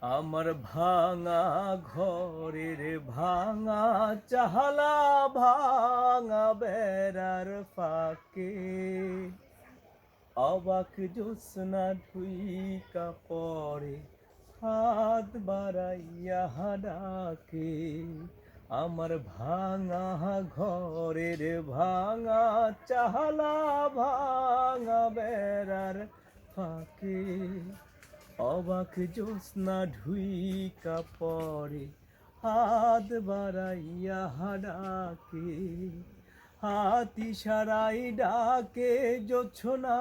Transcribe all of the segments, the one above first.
আমার ভাঙা ঘরের ভাঙা চাহালা ভাঙা বেড়ার ফাঁকে অবাক জ্যোৎস্না ঢুইকা পড়ে হাত বাড়াইয়া ডাকে। আমার ভাঙা ঘরের ভাঙা চাহালা ভাঙা বেড়ার ফাঁকে অবাক জ্যোৎস্না ঢুইকা পড়ে হাত বাড়াইয়া ডাকে। হাতি সারাই ডাকে জোছনা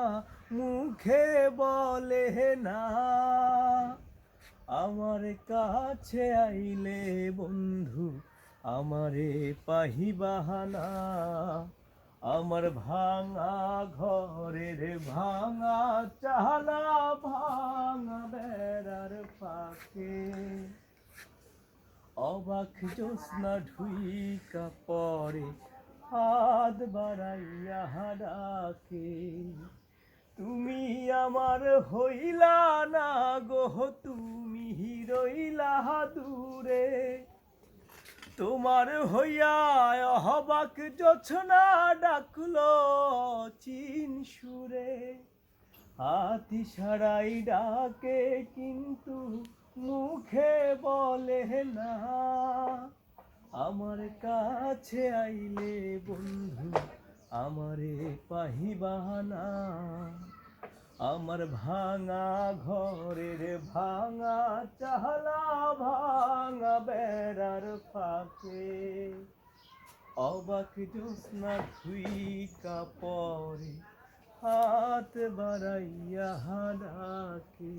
মুখে বলে না, আমার কাছে আইলে বন্ধু আমারে পাহিবাহানা। আমার ভাঙা ঘরের ভাঙা চালা ভাঙা বেড়ার ফাঁকে অবাক জ্যোৎস্না ঢুইকা পড়ে হাত বাড়াইয়া ডাকে। তুমি আমার হইলা না গো, তুমি রইলা দূরে, তোমার হইয়া অবাক জোছনা ডাকলো চিন সুরে। হাতি সারাই ডাকে কিন্তু মুখে বলে না, আমার কাছে আইলে বন্ধু আমারে পাহিবাহানা। আমার ভাঙা ঘরের ভাঙা চালা ভাঙা বেড়ার ফাঁকে অবাক জ্যোৎস্না ঢুইকা পড়ে হাত বাড়াইয়া ডাকে।